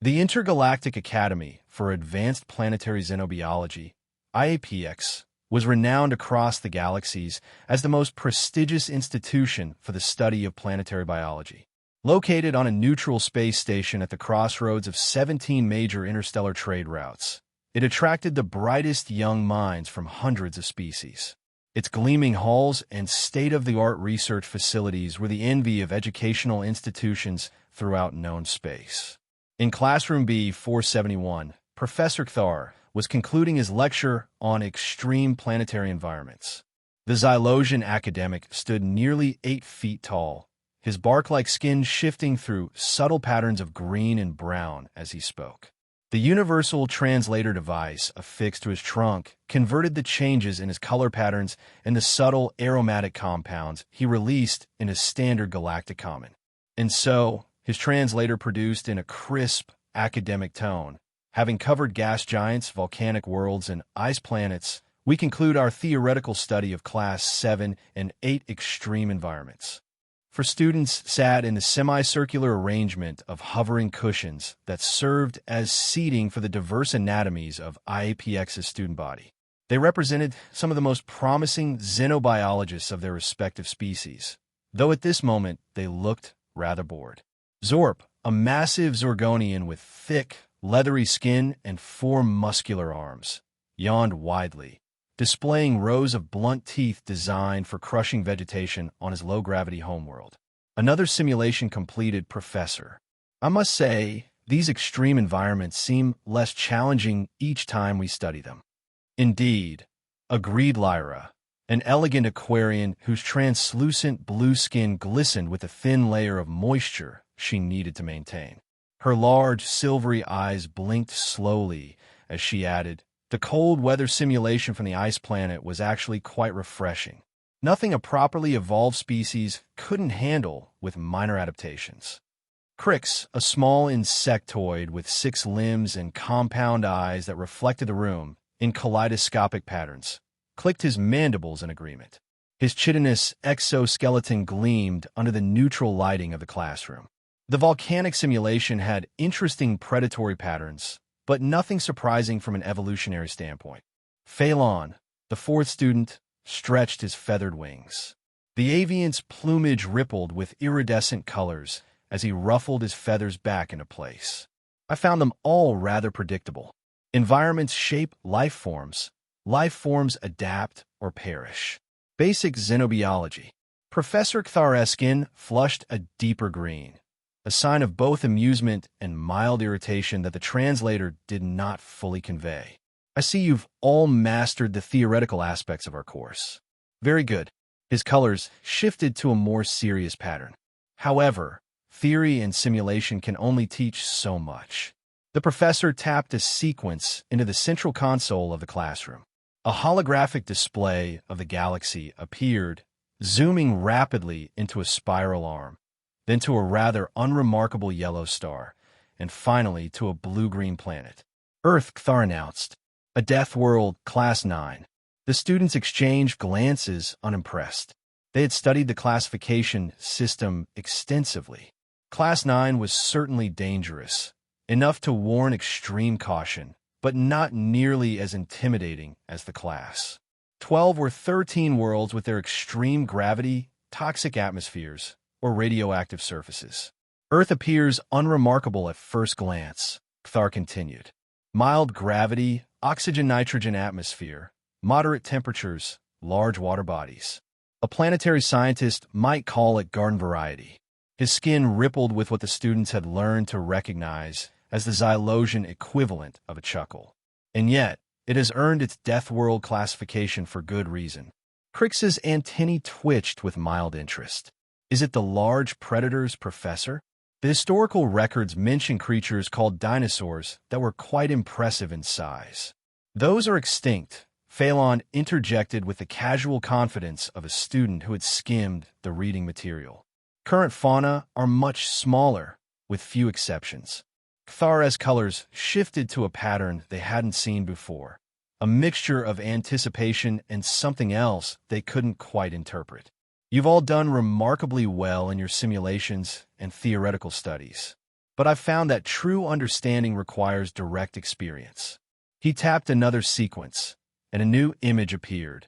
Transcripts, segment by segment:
The Intergalactic Academy for Advanced Planetary Xenobiology, IAPX, was renowned across the galaxies as the most prestigious institution for the study of planetary biology. Located on a neutral space station at the crossroads of 17 major interstellar trade routes, it attracted the brightest young minds from hundreds of species. Its gleaming halls and state-of-the-art research facilities were the envy of educational institutions throughout known space. In Classroom B471, Professor Kthar was concluding his lecture on extreme planetary environments. The Xylosian academic stood nearly 8 feet tall, his bark-like skin shifting through subtle patterns of green and brown as he spoke. The universal translator device affixed to his trunk converted the changes in his color patterns and the subtle aromatic compounds he released in a standard galactic common. And so, his translator produced in a crisp, academic tone. Having covered gas giants, volcanic worlds, and ice planets, we conclude our theoretical study of Class 7 and 8 extreme environments. For students sat in the semicircular arrangement of hovering cushions that served as seating for the diverse anatomies of IAPX's student body. They represented some of the most promising xenobiologists of their respective species, though at this moment they looked rather bored. Zorp, a massive Zorgonian with thick, leathery skin and 4 muscular arms, yawned widely, displaying rows of blunt teeth designed for crushing vegetation on his low-gravity homeworld. Another simulation completed, Professor. I must say, these extreme environments seem less challenging each time we study them. Indeed, agreed Lyra, an elegant Aquarian whose translucent blue skin glistened with a thin layer of moisture she needed to maintain. Her large, silvery eyes blinked slowly as she added, "The cold weather simulation from the ice planet was actually quite refreshing. Nothing a properly evolved species couldn't handle with minor adaptations." Crix, a small insectoid with 6 limbs and compound eyes that reflected the room in kaleidoscopic patterns, clicked his mandibles in agreement. His chitinous exoskeleton gleamed under the neutral lighting of the classroom. The volcanic simulation had interesting predatory patterns, but nothing surprising from an evolutionary standpoint. Phelan, the 4th student, stretched his feathered wings. The avian's plumage rippled with iridescent colors as he ruffled his feathers back into place. I found them all rather predictable. Environments shape life forms. Life forms adapt or perish. Basic xenobiology. Professor Kthareskin flushed a deeper green, a sign of both amusement and mild irritation that the translator did not fully convey. "I see you've all mastered the theoretical aspects of our course." "Very good." His colors shifted to a more serious pattern. "However, theory and simulation can only teach so much." The professor tapped a sequence into the central console of the classroom. A holographic display of the galaxy appeared, zooming rapidly into a spiral arm, then to a rather unremarkable yellow star, and finally to a blue-green planet. "Earth," Kthar announced. "A Deathworld, Class 9. The students exchanged glances, unimpressed. They had studied the classification system extensively. Class 9 was certainly dangerous, enough to warrant extreme caution, but not nearly as intimidating as the class. 12 or 13 worlds with their extreme gravity, toxic atmospheres, or radioactive surfaces. Earth appears unremarkable at first glance," Kthar continued. "Mild gravity, oxygen-nitrogen atmosphere, moderate temperatures, large water bodies. A planetary scientist might call it garden variety." His skin rippled with what the students had learned to recognize as the Xylosian equivalent of a chuckle. And yet, it has earned its Deathworld classification for good reason. Crix's antennae twitched with mild interest. "Is it the large predators, Professor?" The historical records mention creatures called dinosaurs that were quite impressive in size. "Those are extinct," Phelan interjected with the casual confidence of a student who had skimmed the reading material. "Current fauna are much smaller, with few exceptions." Kthar's colors shifted to a pattern they hadn't seen before, a mixture of anticipation and something else they couldn't quite interpret. "You've all done remarkably well in your simulations and theoretical studies. but I've found that true understanding requires direct experience. He tapped another sequence, and a new image appeared.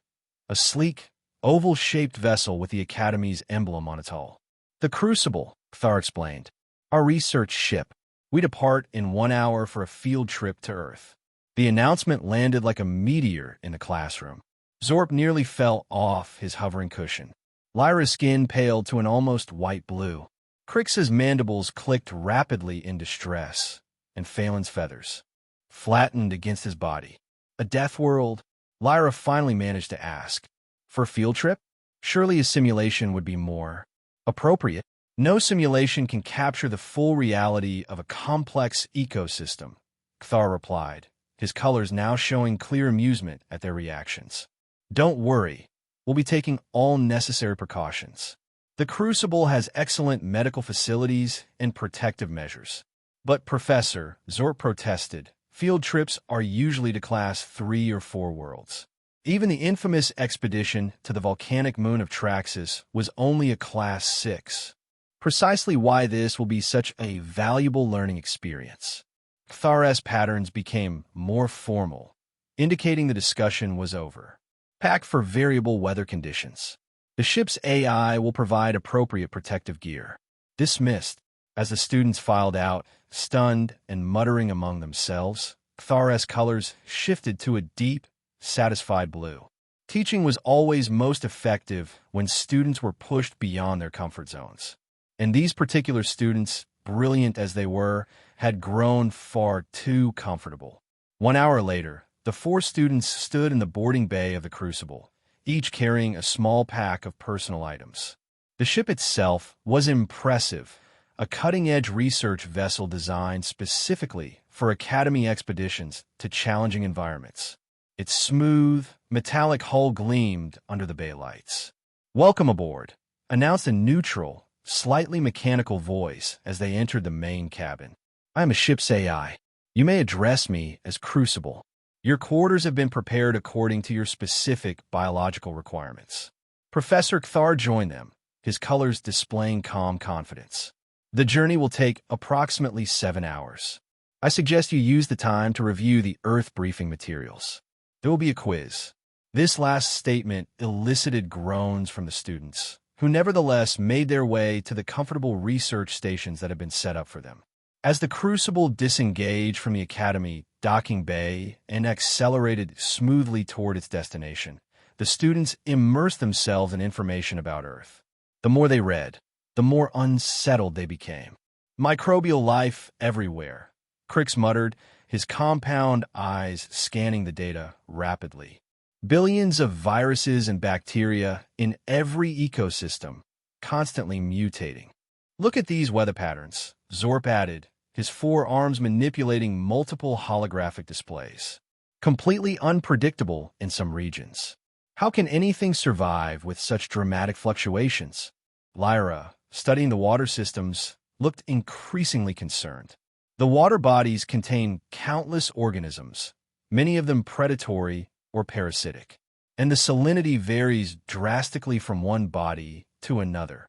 A sleek, oval-shaped vessel with the Academy's emblem on its hull. The Crucible, Thar explained. Our research ship. We depart in 1 hour for a field trip to Earth. The announcement landed like a meteor in the classroom. Zorp nearly fell off his hovering cushion. Lyra's skin paled to an almost white blue. Crix's mandibles clicked rapidly in distress, and Phelan's feathers flattened against his body. A Deathworld? Lyra finally managed to ask. For a field trip? Surely a simulation would be more appropriate. No simulation can capture the full reality of a complex ecosystem, Thar replied, his colors now showing clear amusement at their reactions. Don't worry, we'll be taking all necessary precautions. The Crucible has excellent medical facilities and protective measures. But Professor, Zorp protested, field trips are usually to Class 3 or 4 worlds. Even the infamous expedition to the volcanic moon of Traxxas was only a Class 6. Precisely why this will be such a valuable learning experience. Thar's patterns became more formal, indicating the discussion was over. Pack for variable weather conditions. The ship's AI will provide appropriate protective gear. Dismissed. As the students filed out, stunned and muttering among themselves, Thar's colors shifted to a deep, satisfied blue. Teaching was always most effective when students were pushed beyond their comfort zones. And these particular students, brilliant as they were, had grown far too comfortable. 1 hour later, the 4 students stood in the boarding bay of the Crucible, each carrying a small pack of personal items. The ship itself was impressive, a cutting-edge research vessel designed specifically for Academy expeditions to challenging environments. Its smooth, metallic hull gleamed under the bay lights. "Welcome aboard," announced a neutral, slightly mechanical voice as they entered the main cabin. "I am a ship's AI. You may address me as Crucible. Your quarters have been prepared according to your specific biological requirements." Professor Thar joined them, his colors displaying calm confidence. "The journey will take approximately 7 hours. I suggest you use the time to review the Earth briefing materials. There will be a quiz." This last statement elicited groans from the students, who nevertheless made their way to the comfortable research stations that had been set up for them. As the Crucible disengaged from the Academy docking bay and accelerated smoothly toward its destination, the students immersed themselves in information about Earth. The more they read, the more unsettled they became. "Microbial life everywhere," Crix muttered, his compound eyes scanning the data rapidly. "Billions of viruses and bacteria in every ecosystem, constantly mutating. Look at these weather patterns," Zorp added, his 4 arms manipulating multiple holographic displays. "Completely unpredictable in some regions. How can anything survive with such dramatic fluctuations?" Lyra, studying the water systems, looked increasingly concerned. The water bodies contain countless organisms, many of them predatory or parasitic, and the salinity varies drastically from one body to another.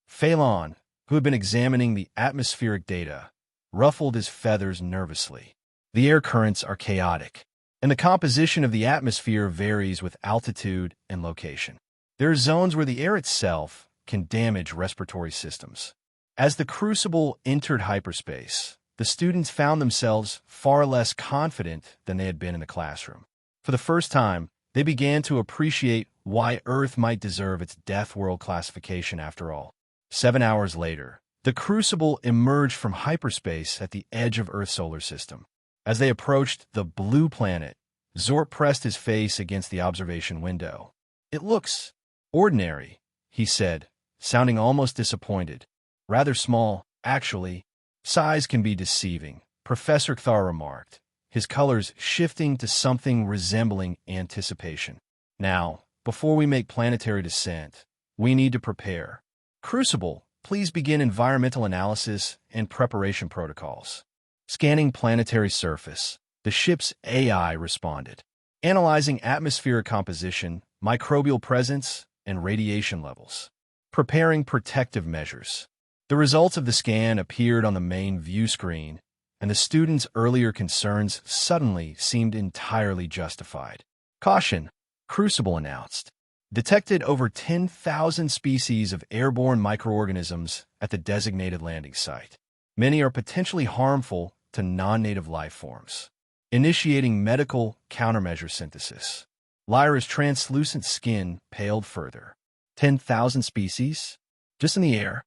Phelan, who had been examining the atmospheric data, ruffled his feathers nervously. "The air currents are chaotic, and the composition of the atmosphere varies with altitude and location. There are zones where the air itself can damage respiratory systems." As the Crucible entered hyperspace, the students found themselves far less confident than they had been in the classroom. For the first time, they began to appreciate why Earth might deserve its Deathworld classification after all. 7 hours later, the Crucible emerged from hyperspace at the edge of Earth's solar system. As they approached the blue planet, Zorp pressed his face against the observation window. "It looks ordinary," he said, sounding almost disappointed. "Rather small, actually. Size can be deceiving," Professor Thar remarked, his colors shifting to something resembling anticipation. "Now, before we make planetary descent, we need to prepare. Crucible, please begin environmental analysis and preparation protocols." Scanning planetary surface, the ship's AI responded, analyzing atmospheric composition, microbial presence, and radiation levels. Preparing protective measures. The results of the scan appeared on the main view screen, and the students' earlier concerns suddenly seemed entirely justified. Caution, Crucible announced. Detected over 10,000 species of airborne microorganisms at the designated landing site. Many are potentially harmful to non-native life forms. Initiating medical countermeasure synthesis. Lyra's translucent skin paled further. 10,000 species? Just in the air?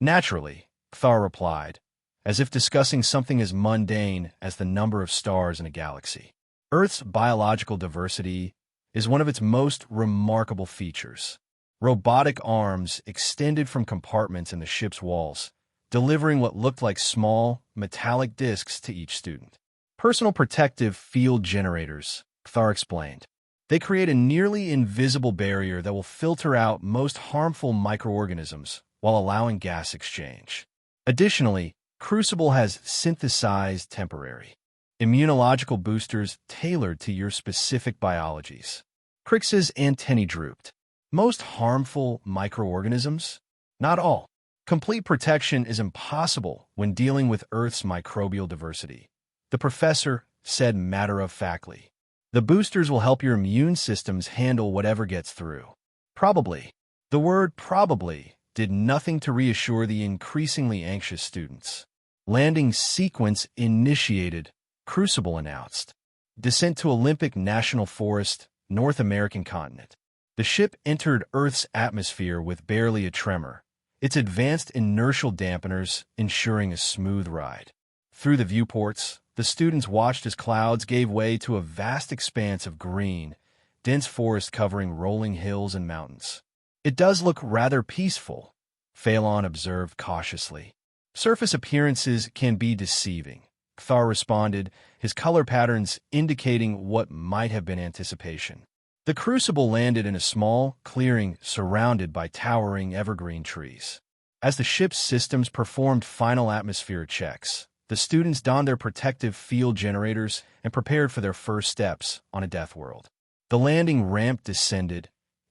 Naturally, Thar replied, as if discussing something as mundane as the number of stars in a galaxy. Earth's biological diversity is one of its most remarkable features. Robotic arms extended from compartments in the ship's walls, delivering what looked like small, metallic discs to each student. Personal protective field generators, Thar explained. They create a nearly invisible barrier that will filter out most harmful microorganisms while allowing gas exchange. Additionally, Crucible has synthesized temporary immunological boosters tailored to your specific biologies. Crix's antennae drooped. Most harmful microorganisms? Not all. Complete protection is impossible when dealing with Earth's microbial diversity, the professor said matter-of-factly. The boosters will help your immune systems handle whatever gets through. Probably. The word probably did nothing to reassure the increasingly anxious students. Landing sequence initiated, Crucible announced. Descent to Olympic National Forest, North American continent. The ship entered Earth's atmosphere with barely a tremor, its advanced inertial dampeners ensuring a smooth ride. Through the viewports, the students watched as clouds gave way to a vast expanse of green, dense forest covering rolling hills and mountains. It does look rather peaceful, Phelan observed cautiously. Surface appearances can be deceiving, Thar responded, his color patterns indicating what might have been anticipation. The Crucible landed in a small clearing surrounded by towering evergreen trees. As the ship's systems performed final atmospheric checks, the students donned their protective field generators and prepared for their first steps on a Deathworld. The landing ramp descended,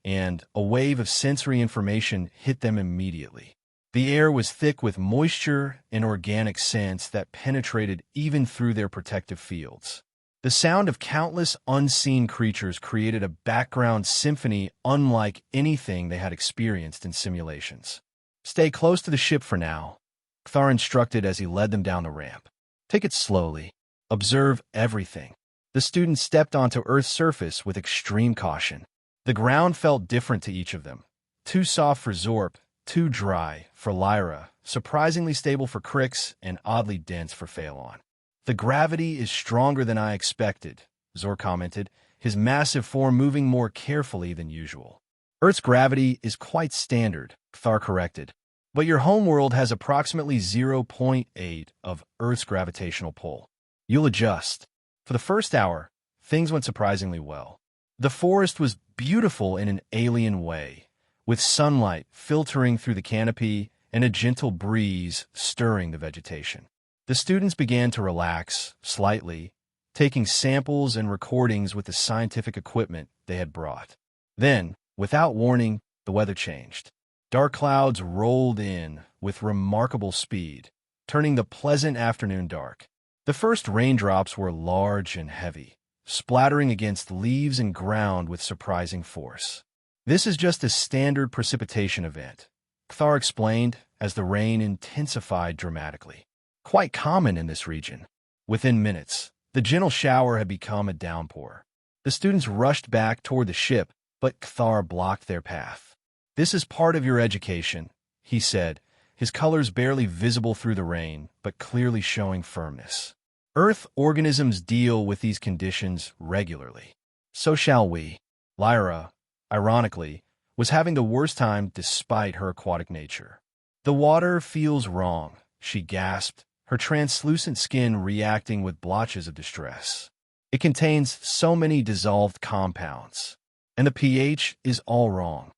and a wave of sensory information hit them immediately. The air was thick with moisture and organic scents that penetrated even through their protective fields. The sound of countless unseen creatures created a background symphony unlike anything they had experienced in simulations. Stay close to the ship for now, Thar instructed as he led them down the ramp. Take it slowly. Observe everything. The students stepped onto Earth's surface with extreme caution. The ground felt different to each of them. Too soft for Zorp, too dry for Lyra, surprisingly stable for Crix, and oddly dense for Phelan. The gravity is stronger than I expected, Zor commented, his massive form moving more carefully than usual. Earth's gravity is quite standard, Thar corrected, but your homeworld has approximately 0.8 of Earth's gravitational pull. You'll adjust. For the first hour, things went surprisingly well. The forest was beautiful in an alien way, with sunlight filtering through the canopy and a gentle breeze stirring the vegetation. The students began to relax, slightly, taking samples and recordings with the scientific equipment they had brought. Then, without warning, the weather changed. Dark clouds rolled in with remarkable speed, turning the pleasant afternoon dark. The first raindrops were large and heavy, splattering against leaves and ground with surprising force. This is just a standard precipitation event, Thar explained as the rain intensified dramatically. Quite common in this region. Within minutes, the gentle shower had become a downpour. The students rushed back toward the ship, but Thar blocked their path. This is part of your education, he said, his colors barely visible through the rain, but clearly showing firmness. Earth organisms deal with these conditions regularly. So shall we. Lyra, ironically, was having the worst time despite her aquatic nature. The water feels wrong, she gasped, her translucent skin reacting with blotches of distress. It contains so many dissolved compounds, and the pH is all wrong.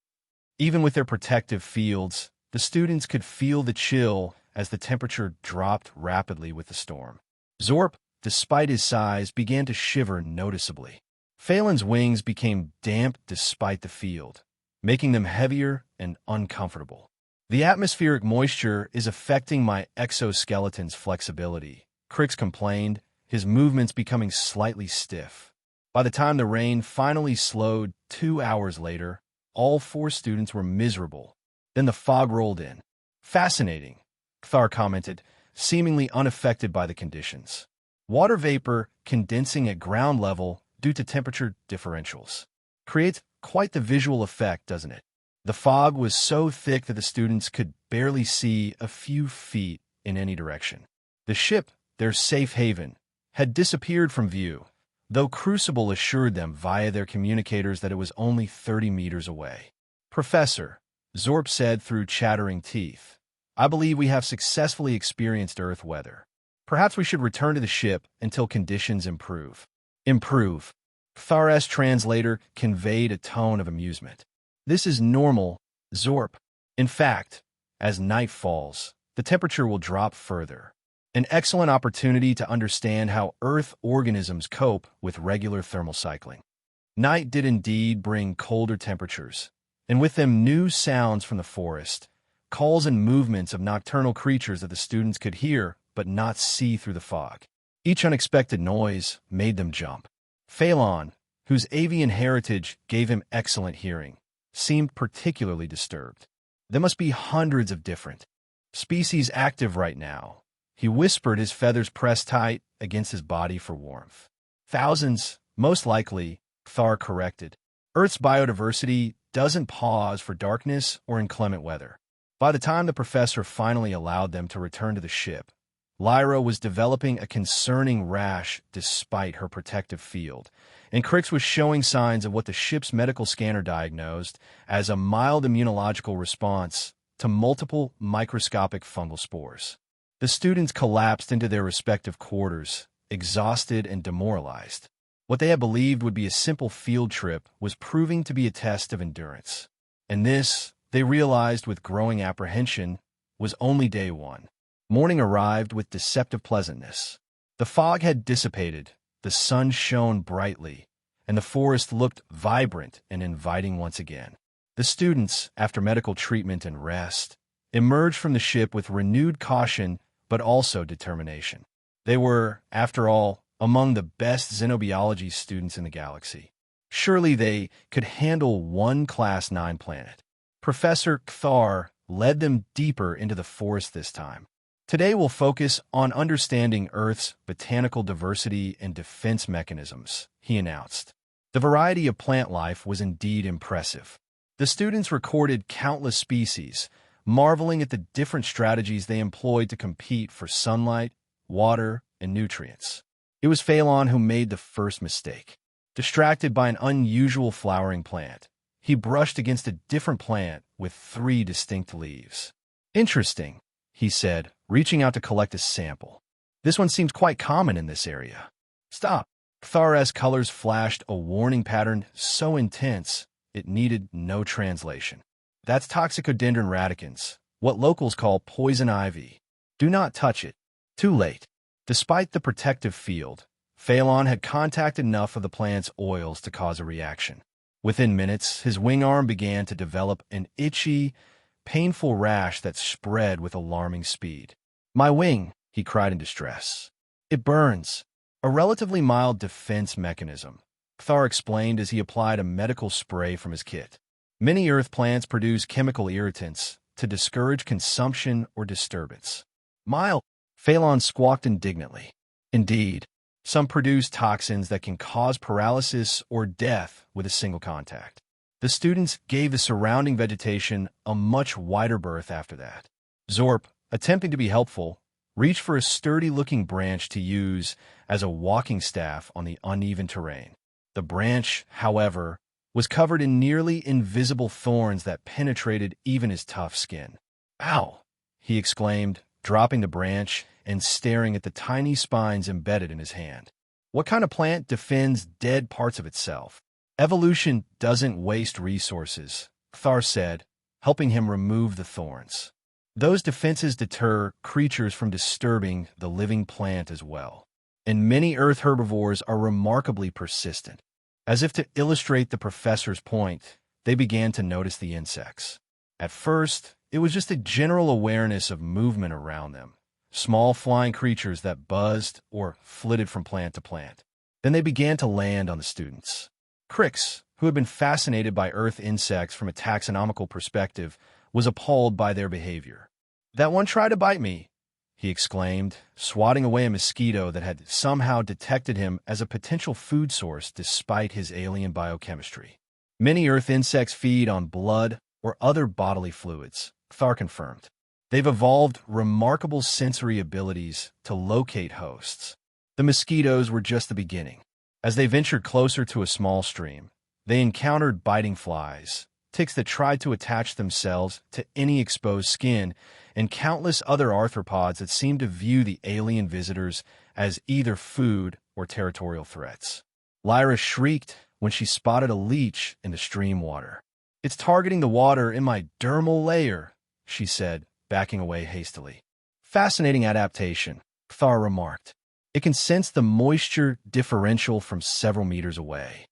Even with their protective fields, the students could feel the chill as the temperature dropped rapidly with the storm. Zorp, despite his size, began to shiver noticeably. Phelan's wings became damp despite the field, making them heavier and uncomfortable. The atmospheric moisture is affecting my exoskeleton's flexibility, Crix complained, his movements becoming slightly stiff. By the time the rain finally slowed 2 hours later, all 4 students were miserable. Then the fog rolled in. Fascinating, Thar commented, seemingly unaffected by the conditions. Water vapor condensing at ground level due to temperature differentials. Creates quite the visual effect, doesn't it? The fog was so thick that the students could barely see a few feet in any direction. The ship, their safe haven, had disappeared from view, though Crucible assured them via their communicators that it was only 30 meters away. Professor, Zorp said through chattering teeth, I believe we have successfully experienced Earth weather. Perhaps we should return to the ship until conditions improve. Improve. Thar's translator conveyed a tone of amusement. This is normal, Zorp. In fact, as night falls, the temperature will drop further. An excellent opportunity to understand how Earth organisms cope with regular thermal cycling. Night did indeed bring colder temperatures, and with them new sounds from the forest, calls and movements of nocturnal creatures that the students could hear but not see through the fog. Each unexpected noise made them jump. Phelan, whose avian heritage gave him excellent hearing, seemed particularly disturbed. There must be hundreds of different species active right now. He whispered, his feathers pressed tight against his body for warmth. Thousands, most likely, Thar corrected. Earth's biodiversity doesn't pause for darkness or inclement weather. By the time the professor finally allowed them to return to the ship, Lyra was developing a concerning rash despite her protective field, and Crix was showing signs of what the ship's medical scanner diagnosed as a mild immunological response to multiple microscopic fungal spores. The students collapsed into their respective quarters, exhausted and demoralized. What they had believed would be a simple field trip was proving to be a test of endurance. And this, they realized with growing apprehension, was only day one. Morning arrived with deceptive pleasantness. The fog had dissipated, the sun shone brightly, and the forest looked vibrant and inviting once again. The students, after medical treatment and rest, emerged from the ship with renewed caution but also determination. They were, after all, among the best xenobiology students in the galaxy. Surely they could handle one Class 9 planet. Professor Thar led them deeper into the forest this time. Today we'll focus on understanding Earth's botanical diversity and defense mechanisms, he announced. The variety of plant life was indeed impressive. The students recorded countless species, marveling at the different strategies they employed to compete for sunlight, water, and nutrients. It was Phelan who made the first mistake. Distracted by an unusual flowering plant, he brushed against a different plant with 3 distinct leaves. Interesting, he said, reaching out to collect a sample. This one seems quite common in this area. Stop. Thar's colors flashed a warning pattern so intense it needed no translation. That's Toxicodendron radicans, what locals call poison ivy. Do not touch it. Too late. Despite the protective field, Phelan had contacted enough of the plant's oils to cause a reaction. Within minutes, his wing arm began to develop an itchy, painful rash that spread with alarming speed. My wing, he cried in distress. It burns. A relatively mild defense mechanism, Thar explained as he applied a medical spray from his kit. Many earth plants produce chemical irritants to discourage consumption or disturbance. Mild, Phelan squawked indignantly. Indeed, some produce toxins that can cause paralysis or death with a single contact. The students gave the surrounding vegetation a much wider berth after that. Zorp, attempting to be helpful, reached for a sturdy-looking branch to use as a walking staff on the uneven terrain. The branch, however, was covered in nearly invisible thorns that penetrated even his tough skin. Ow! He exclaimed, dropping the branch and staring at the tiny spines embedded in his hand. What kind of plant defends dead parts of itself? Evolution doesn't waste resources, Thar said, helping him remove the thorns. Those defenses deter creatures from disturbing the living plant as well. And many earth herbivores are remarkably persistent. As if to illustrate the professor's point, they began to notice the insects. At first, It was just a general awareness of movement around them. Small flying creatures that buzzed or flitted from plant to plant. Then they began to land on the students. Crix, who had been fascinated by Earth insects from a taxonomical perspective, was appalled by their behavior. "That one tried to bite me," he exclaimed, swatting away a mosquito that had somehow detected him as a potential food source despite his alien biochemistry. Many Earth insects feed on blood or other bodily fluids, Thar confirmed. They've evolved remarkable sensory abilities to locate hosts. The mosquitoes were just the beginning. As they ventured closer to a small stream, they encountered biting flies, ticks that tried to attach themselves to any exposed skin, and countless other arthropods that seemed to view the alien visitors as either food or territorial threats. Lyra shrieked when she spotted a leech in the stream water. "It's targeting the water in my dermal layer," she said, backing away hastily. "Fascinating adaptation," Thar remarked. "It can sense the moisture differential from several meters away."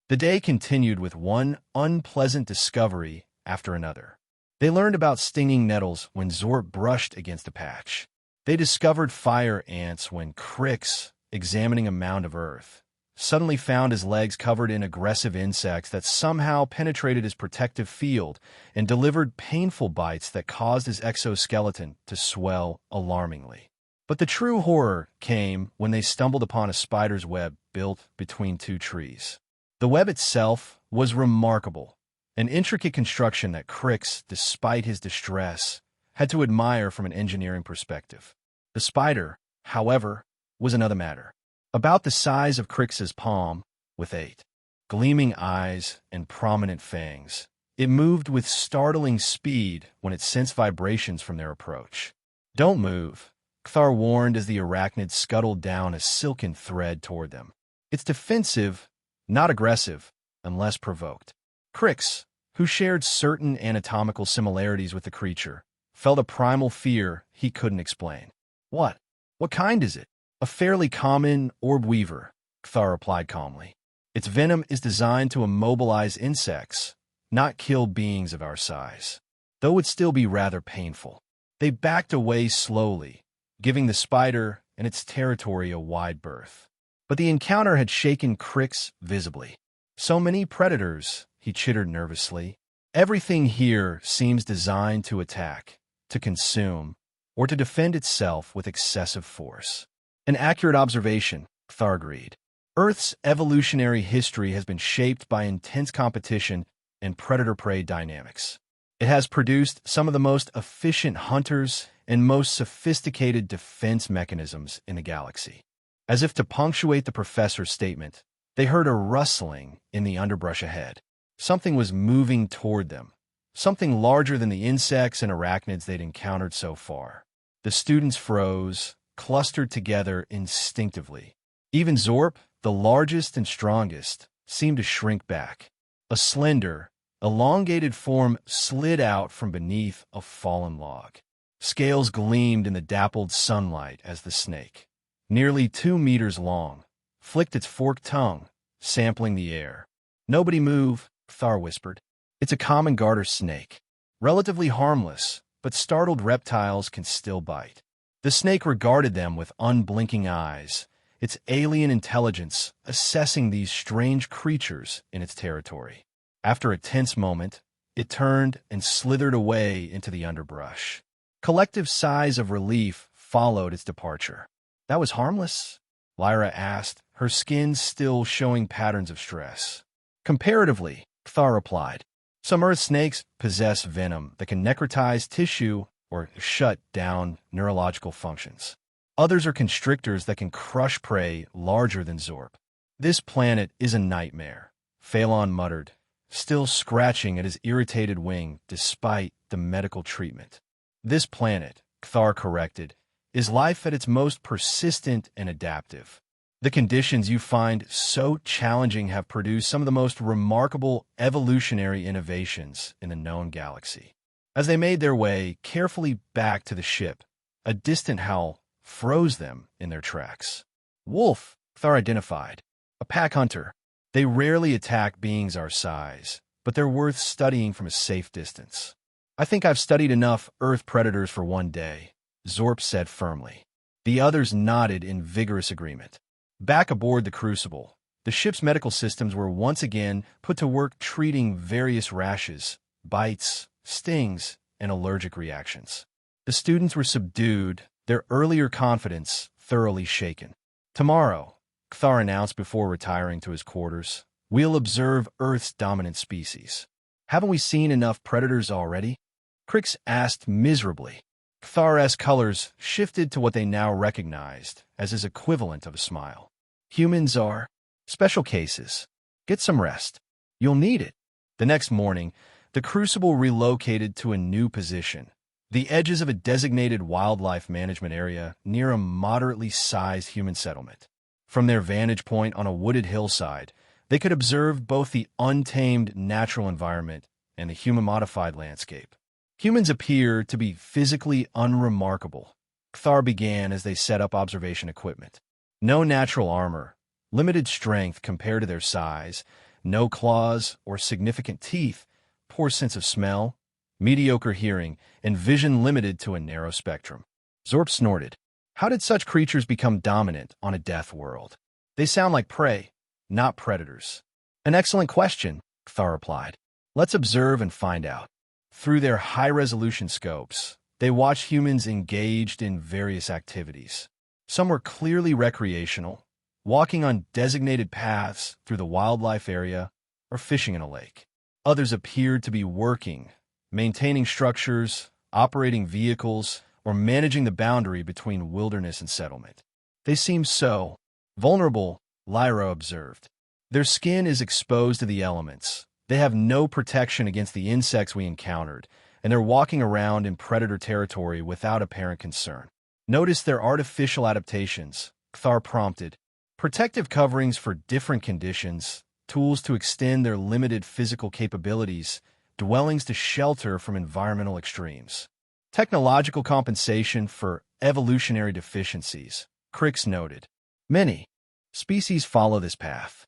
The day continued with one unpleasant discovery after another. They learned about stinging nettles when Zorp brushed against a patch. They discovered fire ants when Crix, examining a mound of earth, suddenly found his legs covered in aggressive insects that somehow penetrated his protective field and delivered painful bites that caused his exoskeleton to swell alarmingly. But the true horror came when they stumbled upon a spider's web built between two trees. The web itself was remarkable, an intricate construction that Crix, despite his distress, had to admire from an engineering perspective. The spider, however, was another matter. About the size of Crix's palm, with 8 gleaming eyes and prominent fangs, it moved with startling speed when it sensed vibrations from their approach. "Don't move," Thar warned as the arachnid scuttled down a silken thread toward them. "It's defensive, not aggressive, unless provoked." Crix, who shared certain anatomical similarities with the creature, felt a primal fear he couldn't explain. "What? What kind is it?" "A fairly common orb weaver," Thar replied calmly. "Its venom is designed to immobilize insects, not kill beings of our size, though it would still be rather painful." They backed away slowly, giving the spider and its territory a wide berth. But the encounter had shaken Crix visibly. "So many predators," he chittered nervously. "Everything here seems designed to attack, to consume, or to defend itself with excessive force." "An accurate observation," Thar agreed. "Earth's evolutionary history has been shaped by intense competition and predator-prey dynamics. It has produced some of the most efficient hunters and most sophisticated defense mechanisms in the galaxy." As if to punctuate the professor's statement, they heard a rustling in the underbrush ahead. Something was moving toward them, something larger than the insects and arachnids they'd encountered so far. The students froze, clustered together instinctively. Even Zorp, the largest and strongest, seemed to shrink back. A slender, elongated form slid out from beneath a fallen log. Scales gleamed in the dappled sunlight as the snake, nearly 2 meters long, flicked its forked tongue, sampling the air. "Nobody move," Thar whispered. "It's a common garter snake. Relatively harmless, but startled reptiles can still bite." The snake regarded them with unblinking eyes, its alien intelligence assessing these strange creatures in its territory. After a tense moment, it turned and slithered away into the underbrush. Collective sighs of relief followed its departure. "That was harmless?" Lyra asked, her skin still showing patterns of stress. "Comparatively," Thar replied. "Some earth snakes possess venom that can necrotize tissue or shut down neurological functions. Others are constrictors that can crush prey larger than Zorp. This planet is a nightmare," Phelan muttered, still scratching at his irritated wing despite the medical treatment. "This planet," Thar corrected, "is life at its most persistent and adaptive. The conditions you find so challenging have produced some of the most remarkable evolutionary innovations in the known galaxy." As they made their way carefully back to the ship, a distant howl froze them in their tracks. "Wolf," Thar identified. "A pack hunter. They rarely attack beings our size, but they're worth studying from a safe distance." I think I've studied enough Earth predators for one day, Zorp said firmly. The others nodded in vigorous agreement. Back aboard the Crucible, the ship's medical systems were once again put to work treating various rashes, bites, stings, and allergic reactions. The students were subdued, their earlier confidence thoroughly shaken. Tomorrow, Kthar announced before retiring to his quarters, we'll observe Earth's dominant species. Haven't we seen enough predators already? Crix asked miserably. Kthar's colors shifted to what they now recognized as his equivalent of a smile. Humans are special cases. Get some rest. You'll need it. The next morning, the Crucible relocated to a new position, the edges of a designated wildlife management area near a moderately sized human settlement. From their vantage point on a wooded hillside, they could observe both the untamed natural environment and the human-modified landscape. Humans appear to be physically unremarkable, Kthar began as they set up observation equipment. No natural armor, limited strength compared to their size, no claws or significant teeth, poor sense of smell, mediocre hearing, and vision limited to a narrow spectrum. Zorp snorted. How did such creatures become dominant on a death world? They sound like prey, not predators. An excellent question, Kthar replied. Let's observe and find out. Through their high-resolution scopes, they watched humans engaged in various activities. Some were clearly recreational, walking on designated paths through the wildlife area or fishing in a lake. Others appeared to be working, maintaining structures, operating vehicles, or managing the boundary between wilderness and settlement. They seemed so vulnerable, Lyra observed. Their skin is exposed to the elements. They have no protection against the insects we encountered, and they're walking around in predator territory without apparent concern. Notice their artificial adaptations, Kthar prompted. Protective coverings for different conditions, tools to extend their limited physical capabilities, dwellings to shelter from environmental extremes. Technological compensation for evolutionary deficiencies, Crix noted. Many species follow this path.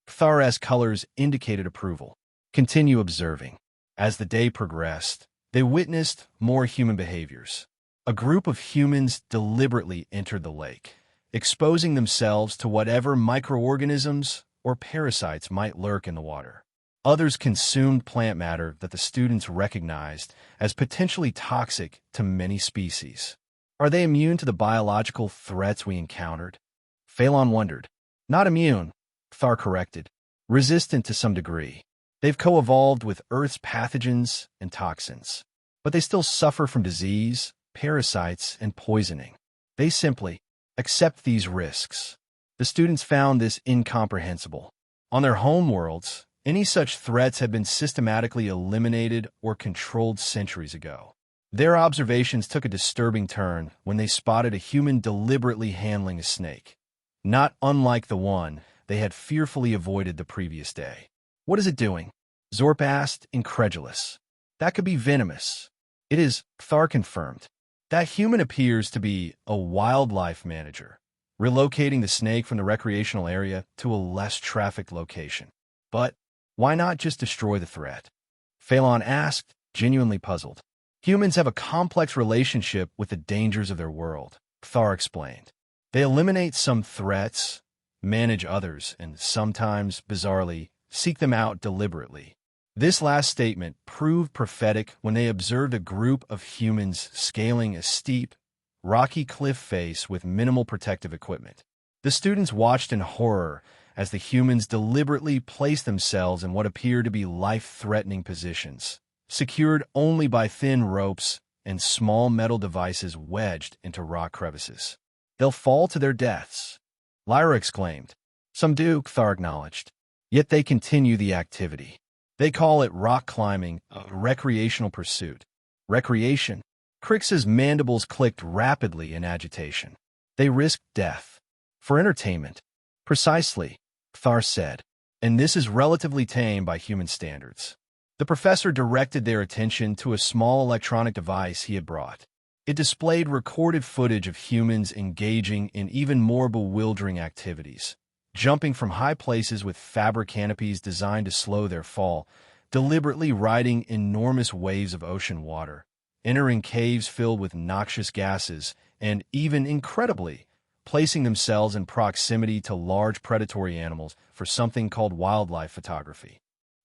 Kthar's colors indicated approval. Continue observing. As the day progressed, they witnessed more human behaviors. A group of humans deliberately entered the lake, exposing themselves to whatever microorganisms or parasites might lurk in the water. Others consumed plant matter that the students recognized as potentially toxic to many species. Are they immune to the biological threats we encountered? Phelan wondered. Not immune, Kthar corrected. Resistant to some degree. They've co-evolved with Earth's pathogens and toxins. But they still suffer from disease, parasites, and poisoning. They simply accept these risks. The students found this incomprehensible. On their homeworlds, any such threats had been systematically eliminated or controlled centuries ago. Their observations took a disturbing turn when they spotted a human deliberately handling a snake, not unlike the one they had fearfully avoided the previous day. What is it doing? Zorp asked, incredulous. That could be venomous. It is, Kthar confirmed. That human appears to be a wildlife manager, relocating the snake from the recreational area to a less trafficked location. But why not just destroy the threat? Phelan asked, genuinely puzzled. Humans have a complex relationship with the dangers of their world, Kthar explained. They eliminate some threats, manage others, and sometimes, bizarrely, seek them out deliberately. This last statement proved prophetic when they observed a group of humans scaling a steep, rocky cliff face with minimal protective equipment. The students watched in horror as the humans deliberately placed themselves in what appeared to be life-threatening positions, secured only by thin ropes and small metal devices wedged into rock crevices. They'll fall to their deaths, Lyra exclaimed. Some do, Kthar acknowledged. Yet they continue the activity. They call it rock climbing, a recreational pursuit. Recreation? Crix's mandibles clicked rapidly in agitation. They risked death. For entertainment. Precisely, Kthar said. And this is relatively tame by human standards. The professor directed their attention to a small electronic device he had brought. It displayed recorded footage of humans engaging in even more bewildering activities. Jumping from high places with fabric canopies designed to slow their fall, deliberately riding enormous waves of ocean water, entering caves filled with noxious gases, and even, incredibly, placing themselves in proximity to large predatory animals for something called wildlife photography.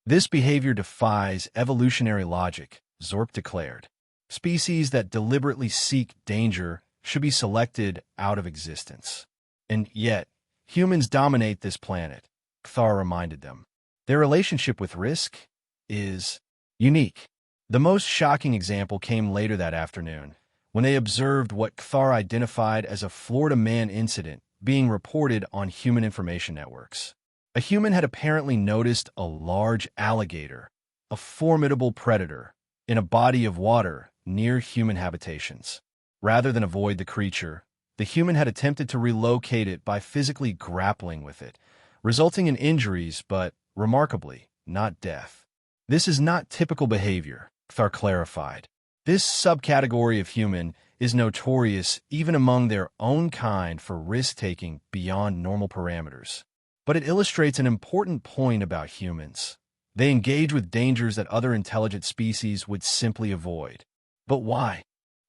This behavior defies evolutionary logic, Zorp declared. Species that deliberately seek danger should be selected out of existence. And yet, humans dominate this planet, Kthar reminded them. Their relationship with risk is unique. The most shocking example came later that afternoon, when they observed what Kthar identified as a Florida man incident being reported on human information networks. A human had apparently noticed a large alligator, a formidable predator, in a body of water near human habitations. Rather than avoid the creature, the human had attempted to relocate it by physically grappling with it, resulting in injuries but, remarkably, not death. This is not typical behavior, Kthar clarified. This subcategory of human is notorious even among their own kind for risk-taking beyond normal parameters. But it illustrates an important point about humans. They engage with dangers that other intelligent species would simply avoid. But why?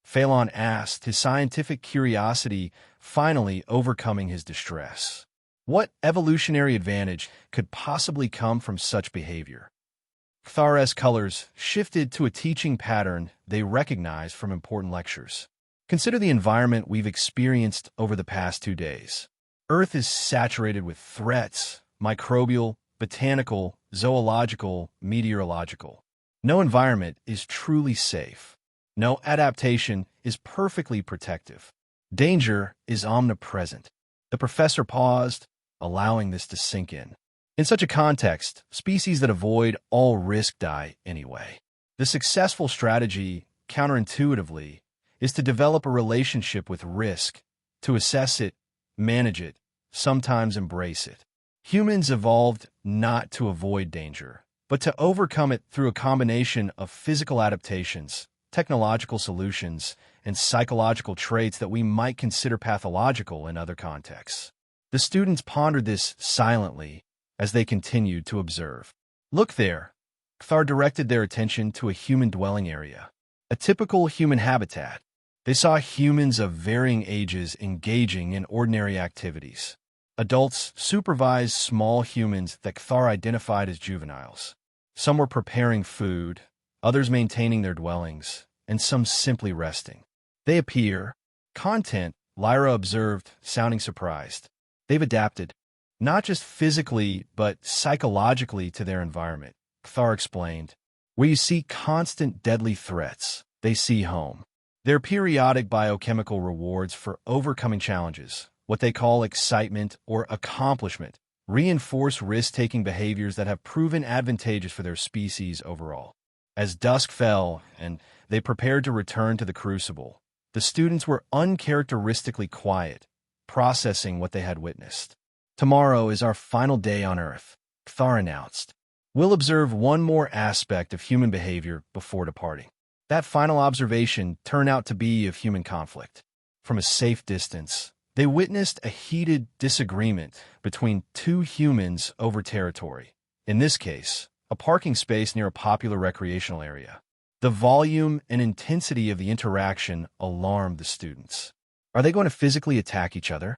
Phelan asked, his scientific curiosity finally overcoming his distress. What evolutionary advantage could possibly come from such behavior? Kthar's colors shifted to a teaching pattern they recognized from important lectures. Consider the environment we've experienced over the past 2 days. Earth is saturated with threats, microbial, botanical, zoological, meteorological. No environment is truly safe. No adaptation is perfectly protective. Danger is omnipresent. The professor paused, allowing this to sink in. In such a context, species that avoid all risk die anyway. The successful strategy, counterintuitively, is to develop a relationship with risk, to assess it, manage it, sometimes embrace it. Humans evolved not to avoid danger, but to overcome it through a combination of physical adaptations, technological solutions, and psychological traits that we might consider pathological in other contexts. The students pondered this silently as they continued to observe. Look there. Kthar directed their attention to a human dwelling area, a typical human habitat. They saw humans of varying ages engaging in ordinary activities. Adults supervised small humans that Kthar identified as juveniles. Some were preparing food, others maintaining their dwellings, and some simply resting. They appear content, Lyra observed, sounding surprised. They've adapted, not just physically, but psychologically to their environment, Kthar explained. Where you see constant deadly threats, they see home. Their periodic biochemical rewards for overcoming challenges, what they call excitement or accomplishment, reinforce risk-taking behaviors that have proven advantageous for their species overall. As dusk fell and they prepared to return to the crucible, the students were uncharacteristically quiet, processing what they had witnessed. Tomorrow is our final day on Earth, Kthar announced. We'll observe one more aspect of human behavior before departing. That final observation turned out to be of human conflict. From a safe distance, they witnessed a heated disagreement between two humans over territory. In this case, a parking space near a popular recreational area. The volume and intensity of the interaction alarmed the students. Are they going to physically attack each other?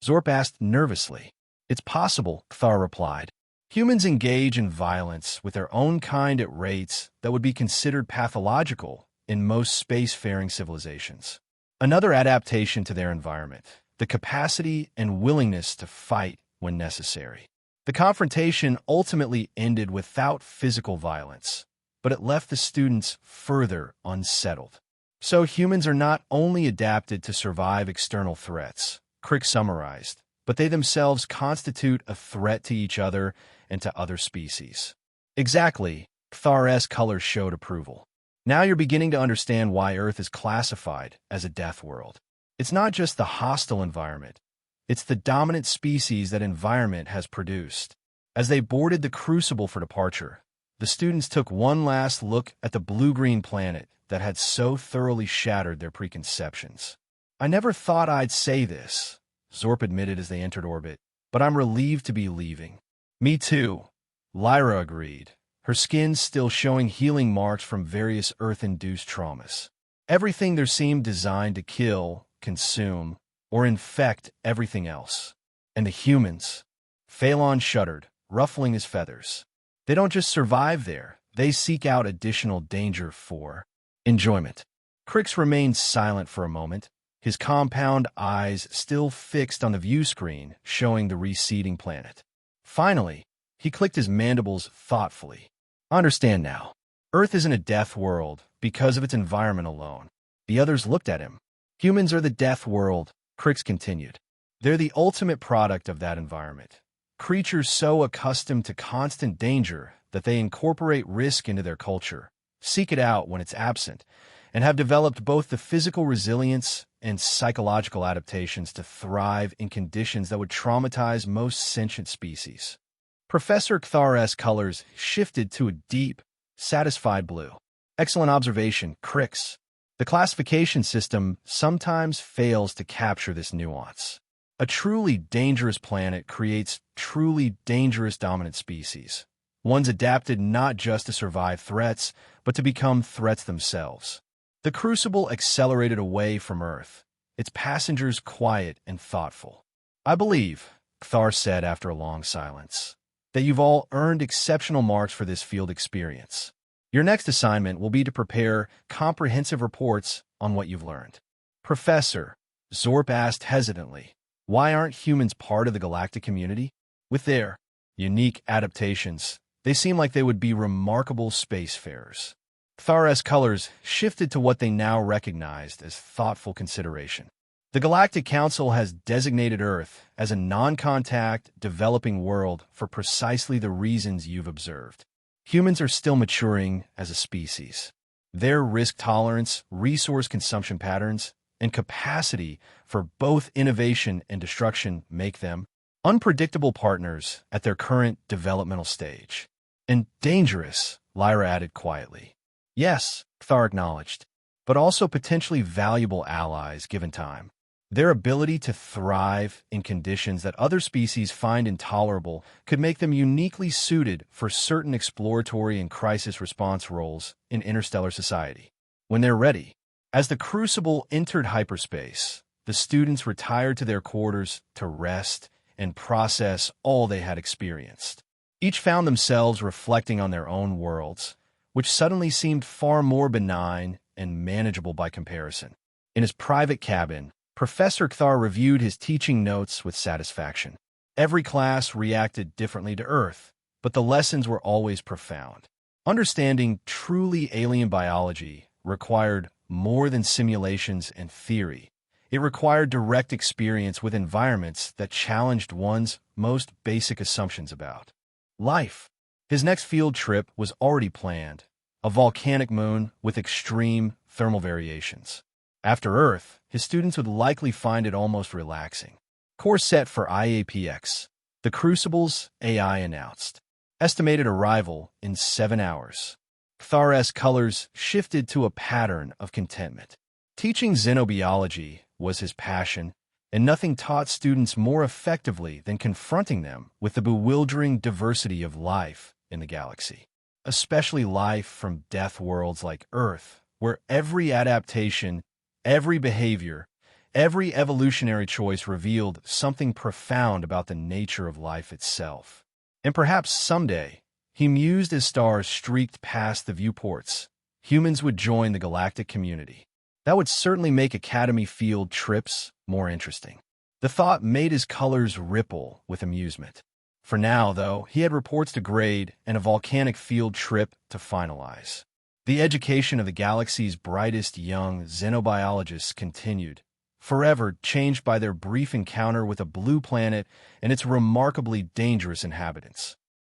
Zorp asked nervously. It's possible, Kthar replied. Humans engage in violence with their own kind at rates that would be considered pathological in most spacefaring civilizations. Another adaptation to their environment, the capacity and willingness to fight when necessary. The confrontation ultimately ended without physical violence, but it left the students further unsettled. So humans are not only adapted to survive external threats, Crick summarized, but they themselves constitute a threat to each other and to other species. Exactly, Kthar's colors showed approval. Now you're beginning to understand why Earth is classified as a death world. It's not just the hostile environment, it's the dominant species that environment has produced. As they boarded the crucible for departure, the students took one last look at the blue-green planet that had so thoroughly shattered their preconceptions. I never thought I'd say this, Zorp admitted as they entered orbit, but I'm relieved to be leaving. Me too, Lyra agreed, her skin still showing healing marks from various Earth-induced traumas. Everything there seemed designed to kill, consume, or infect everything else. And the humans? Phelan shuddered, ruffling his feathers. They don't just survive there, they seek out additional danger for enjoyment. Crix remained silent for a moment, his compound eyes still fixed on the view screen showing the receding planet. Finally, he clicked his mandibles thoughtfully. I understand now. Earth isn't a death world because of its environment alone. The others looked at him. Humans are the death world, Crix continued. They're the ultimate product of that environment. Creatures so accustomed to constant danger that they incorporate risk into their culture, seek it out when it's absent, and have developed both the physical resilience and psychological adaptations to thrive in conditions that would traumatize most sentient species. Professor Kthar's colors shifted to a deep, satisfied blue. Excellent observation, Crix. The classification system sometimes fails to capture this nuance. A truly dangerous planet creates truly dangerous dominant species, ones adapted not just to survive threats, but to become threats themselves. The Crucible accelerated away from Earth, its passengers quiet and thoughtful. I believe, Kthar said after a long silence, that you've all earned exceptional marks for this field experience. Your next assignment will be to prepare comprehensive reports on what you've learned. Professor, Zorp asked hesitantly, why aren't humans part of the galactic community? With their unique adaptations, they seem like they would be remarkable spacefarers. Kthar's colors shifted to what they now recognized as thoughtful consideration. The Galactic Council has designated Earth as a non-contact, developing world for precisely the reasons you've observed. Humans are still maturing as a species. Their risk tolerance, resource consumption patterns, and capacity for both innovation and destruction make them unpredictable partners at their current developmental stage. And dangerous, Lyra added quietly. Yes, Kthar acknowledged, but also potentially valuable allies given time. Their ability to thrive in conditions that other species find intolerable could make them uniquely suited for certain exploratory and crisis response roles in interstellar society. When they're ready, as the Crucible entered hyperspace, the students retired to their quarters to rest and process all they had experienced. Each found themselves reflecting on their own worlds, which suddenly seemed far more benign and manageable by comparison. In his private cabin, Professor Kthar reviewed his teaching notes with satisfaction. Every class reacted differently to Earth, but the lessons were always profound. Understanding truly alien biology required more than simulations and theory. It required direct experience with environments that challenged one's most basic assumptions about life. His next field trip was already planned, a volcanic moon with extreme thermal variations. After Earth, his students would likely find it almost relaxing. Course set for IAPX. The Crucible's AI announced. Estimated arrival in 7 hours. Kthar's colors shifted to a pattern of contentment. Teaching xenobiology was his passion, and nothing taught students more effectively than confronting them with the bewildering diversity of life in the galaxy. Especially life from death worlds like Earth, where every adaptation, every behavior, every evolutionary choice revealed something profound about the nature of life itself. And perhaps someday, he mused as stars streaked past the viewports, humans would join the galactic community. That would certainly make Academy field trips more interesting. The thought made his colors ripple with amusement. For now, though, he had reports to grade and a volcanic field trip to finalize. The education of the galaxy's brightest young xenobiologists continued, forever changed by their brief encounter with a blue planet and its remarkably dangerous inhabitants.